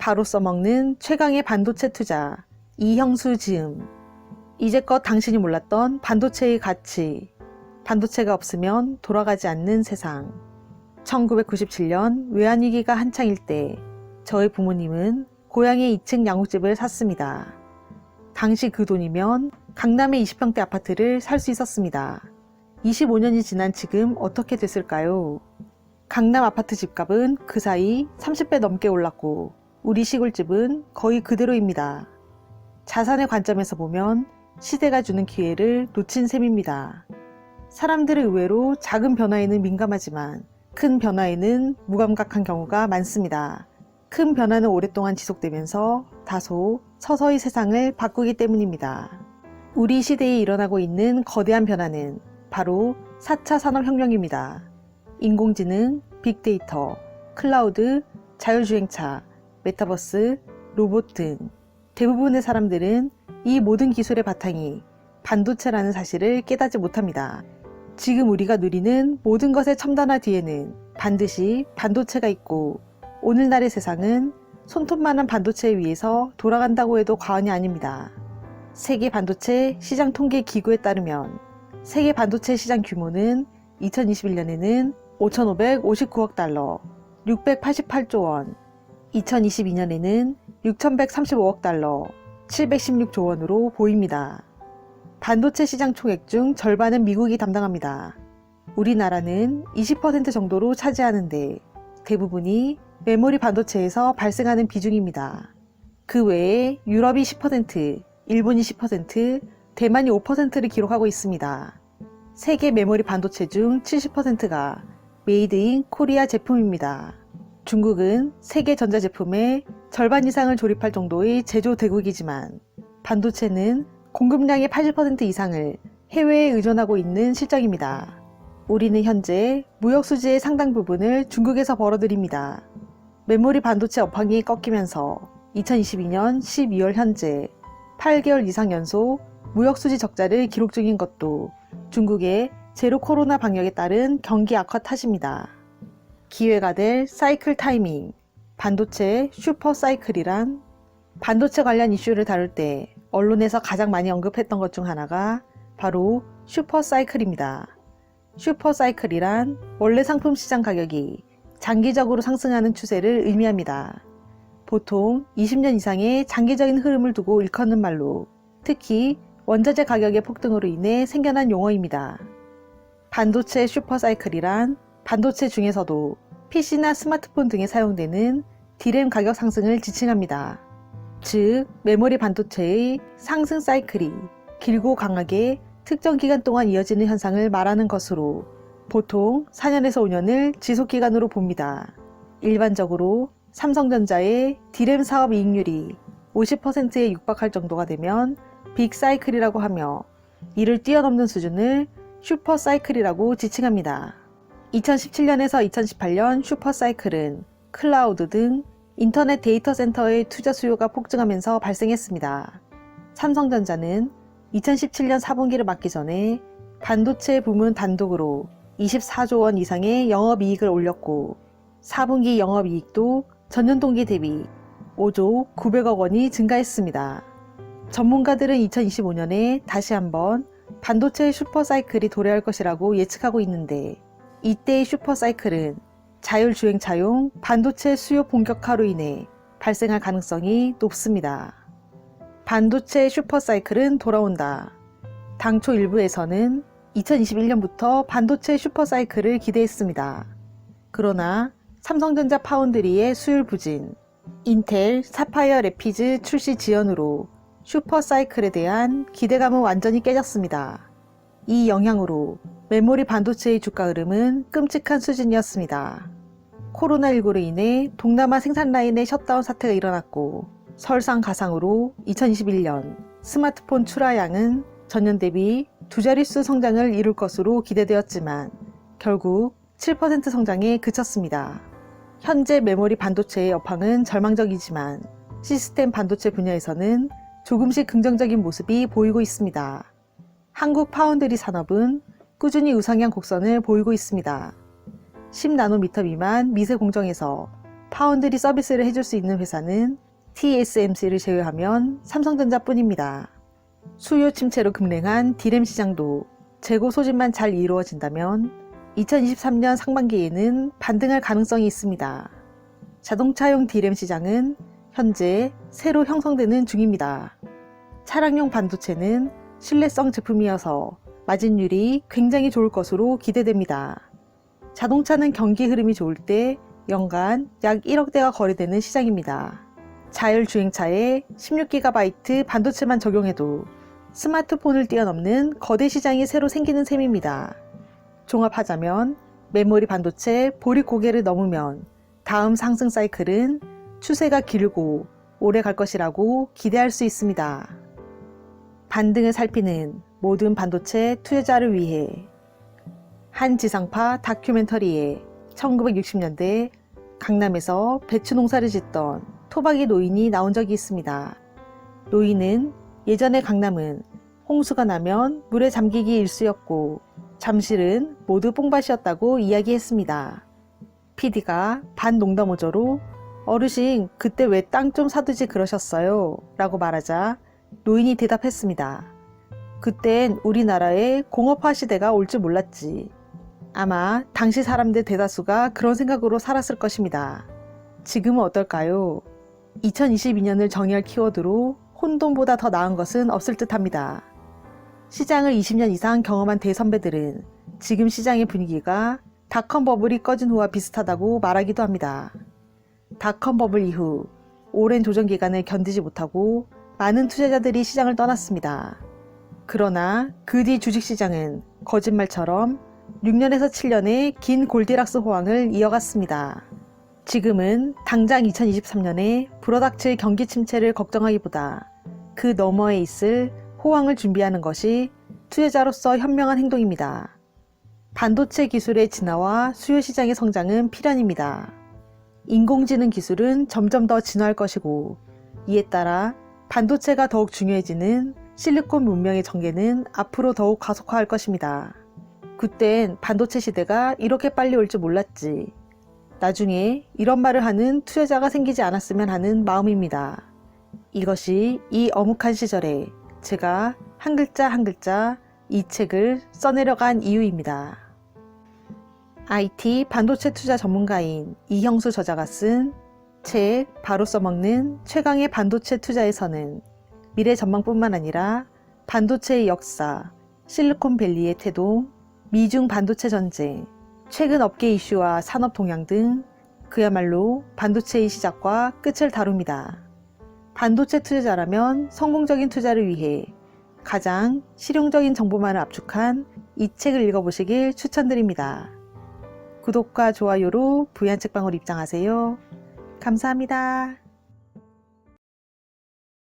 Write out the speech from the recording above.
바로 써먹는 최강의 반도체 투자, 이형수 지음. 이제껏 당신이 몰랐던 반도체의 가치. 반도체가 없으면 돌아가지 않는 세상. 1997년 외환위기가 한창일 때 저의 부모님은 고향의 2층 양옥집을 샀습니다. 당시 그 돈이면 강남의 20평대 아파트를 살 수 있었습니다. 25년이 지난 지금 어떻게 됐을까요? 강남 아파트 집값은 그 사이 30배 넘게 올랐고 우리 시골집은 거의 그대로입니다. 자산의 관점에서 보면 시대가 주는 기회를 놓친 셈입니다. 사람들은 의외로 작은 변화에는 민감하지만 큰 변화에는 무감각한 경우가 많습니다. 큰 변화는 오랫동안 지속되면서 다소 서서히 세상을 바꾸기 때문입니다. 우리 시대에 일어나고 있는 거대한 변화는 바로 4차 산업혁명입니다. 인공지능, 빅데이터, 클라우드, 자율주행차, 메타버스, 로봇 등 대부분의 사람들은 이 모든 기술의 바탕이 반도체라는 사실을 깨닫지 못합니다. 지금 우리가 누리는 모든 것의 첨단화 뒤에는 반드시 반도체가 있고 오늘날의 세상은 손톱만한 반도체에 의해서 돌아간다고 해도 과언이 아닙니다. 세계 반도체 시장 통계 기구에 따르면 세계 반도체 시장 규모는 2021년에는 5,559억 달러, 688조 원, 2022년에는 6,135억 달러, 716조 원으로 보입니다. 반도체 시장 총액 중 절반은 미국이 담당합니다. 우리나라는 20% 정도로 차지하는데 대부분이 메모리 반도체에서 발생하는 비중입니다. 그 외에 유럽이 10%, 일본이 10%, 대만이 5%를 기록하고 있습니다. 세계 메모리 반도체 중 70%가 메이드 인 코리아 제품입니다. 중국은 세계 전자제품의 절반 이상을 조립할 정도의 제조 대국이지만 반도체는 공급량의 80% 이상을 해외에 의존하고 있는 실정입니다. 우리는 현재 무역 수지의 상당 부분을 중국에서 벌어들입니다. 메모리 반도체 업황이 꺾이면서 2022년 12월 현재 8개월 이상 연속 무역 수지 적자를 기록 중인 것도 중국의 제로 코로나 방역에 따른 경기 악화 탓입니다. 기회가 될 사이클 타이밍, 반도체 슈퍼 사이클이란 반도체 관련 이슈를 다룰 때 언론에서 가장 많이 언급했던 것 중 하나가 바로 슈퍼 사이클입니다. 슈퍼 사이클이란 원래 상품 시장 가격이 장기적으로 상승하는 추세를 의미합니다. 보통 20년 이상의 장기적인 흐름을 두고 일컫는 말로 특히 원자재 가격의 폭등으로 인해 생겨난 용어입니다. 반도체 슈퍼 사이클이란 반도체 중에서도 PC나 스마트폰 등에 사용되는 D램 가격 상승을 지칭합니다. 즉, 메모리 반도체의 상승 사이클이 길고 강하게 특정 기간 동안 이어지는 현상을 말하는 것으로 보통 4년에서 5년을 지속기간으로 봅니다. 일반적으로 삼성전자의 D램 사업 이익률이 50%에 육박할 정도가 되면 빅 사이클이라고 하며 이를 뛰어넘는 수준을 슈퍼 사이클이라고 지칭합니다. 2017년에서 2018년 슈퍼 사이클은 클라우드 등 인터넷 데이터 센터의 투자 수요가 폭증하면서 발생했습니다. 삼성전자는 2017년 4분기를 맞기 전에 반도체 부문 단독으로 24조 원 이상의 영업이익을 올렸고 4분기 영업이익도 전년 동기 대비 5조 900억 원이 증가했습니다. 전문가들은 2025년에 다시 한번 반도체 슈퍼사이클이 도래할 것이라고 예측하고 있는데 이때의 슈퍼사이클은 자율주행차용 반도체 수요 본격화로 인해 발생할 가능성이 높습니다. 반도체 슈퍼사이클은 돌아온다. 당초 일부에서는 2021년부터 반도체 슈퍼사이클을 기대했습니다. 그러나 삼성전자 파운드리의 수율 부진, 인텔 사파이어 래피즈 출시 지연으로 슈퍼사이클에 대한 기대감은 완전히 깨졌습니다. 이 영향으로 메모리 반도체의 주가 흐름은 끔찍한 수준이었습니다. 코로나19로 인해 동남아 생산 라인의 셧다운 사태가 일어났고 설상가상으로 2021년 스마트폰 출하량은 전년 대비 두 자릿수 성장을 이룰 것으로 기대되었지만 결국 7% 성장에 그쳤습니다. 현재 메모리 반도체의 여파는 절망적이지만 시스템 반도체 분야에서는 조금씩 긍정적인 모습이 보이고 있습니다. 한국 파운드리 산업은 꾸준히 우상향 곡선을 보이고 있습니다. 10나노미터 미만 미세 공정에서 파운드리 서비스를 해줄 수 있는 회사는 TSMC를 제외하면 삼성전자뿐입니다. 수요 침체로 급냉한 D램 시장도 재고 소진만 잘 이루어진다면 2023년 상반기에는 반등할 가능성이 있습니다. 자동차용 D램 시장은 현재 새로 형성되는 중입니다. 차량용 반도체는 신뢰성 제품이어서 마진율이 굉장히 좋을 것으로 기대됩니다. 자동차는 경기 흐름이 좋을 때 연간 약 1억 대가 거래되는 시장입니다. 자율주행차에 16GB 반도체만 적용해도 스마트폰을 뛰어넘는 거대 시장이 새로 생기는 셈입니다. 종합하자면 메모리 반도체 보리 고개를 넘으면 다음 상승 사이클은 추세가 길고 오래 갈 것이라고 기대할 수 있습니다. 반등을 살피는 모든 반도체 투자자를 위해 한 지상파 다큐멘터리에 1960년대 강남에서 배추 농사를 짓던 토박이 노인이 나온 적이 있습니다. 노인은 예전에 강남은 홍수가 나면 물에 잠기기 일쑤였고 잠실은 모두 뽕밭이었다고 이야기했습니다. PD가 반농담어조로 어르신 그때 왜 땅 좀 사두지 그러셨어요? 라고 말하자 노인이 대답했습니다. 그땐 우리나라에 공업화 시대가 올 줄 몰랐지. 아마 당시 사람들 대다수가 그런 생각으로 살았을 것입니다. 지금은 어떨까요? 2022년을 정의할 키워드로 혼돈보다 더 나은 것은 없을 듯 합니다. 시장을 20년 이상 경험한 대선배들은 지금 시장의 분위기가 닷컴 버블이 꺼진 후와 비슷하다고 말하기도 합니다. 닷컴 버블 이후 오랜 조정 기간을 견디지 못하고 많은 투자자들이 시장을 떠났습니다. 그러나 그 뒤 주식시장은 거짓말처럼 6년에서 7년의 긴 골디락스 호황을 이어갔습니다. 지금은 당장 2023년에 불어닥칠 경기 침체를 걱정하기보다 그 너머에 있을 호황을 준비하는 것이 투자자로서 현명한 행동입니다. 반도체 기술의 진화와 수요 시장의 성장은 필연입니다. 인공지능 기술은 점점 더 진화할 것이고 이에 따라 반도체가 더욱 중요해지는 실리콘 문명의 전개는 앞으로 더욱 가속화할 것입니다. 그땐 반도체 시대가 이렇게 빨리 올 줄 몰랐지. 나중에 이런 말을 하는 투자자가 생기지 않았으면 하는 마음입니다. 이것이 이 어묵한 시절에 제가 한 글자 한 글자 이 책을 써내려간 이유입니다. IT 반도체 투자 전문가인 이형수 저자가 쓴 책 바로 써먹는 최강의 반도체 투자에서는 미래 전망뿐만 아니라 반도체의 역사, 실리콘밸리의 태동, 미중 반도체 전쟁, 최근 업계 이슈와 산업 동향 등 그야말로 반도체의 시작과 끝을 다룹니다. 반도체 투자자라면 성공적인 투자를 위해 가장 실용적인 정보만을 압축한 이 책을 읽어보시길 추천드립니다. 구독과 좋아요로 부얀 책방으로 입장하세요. 감사합니다.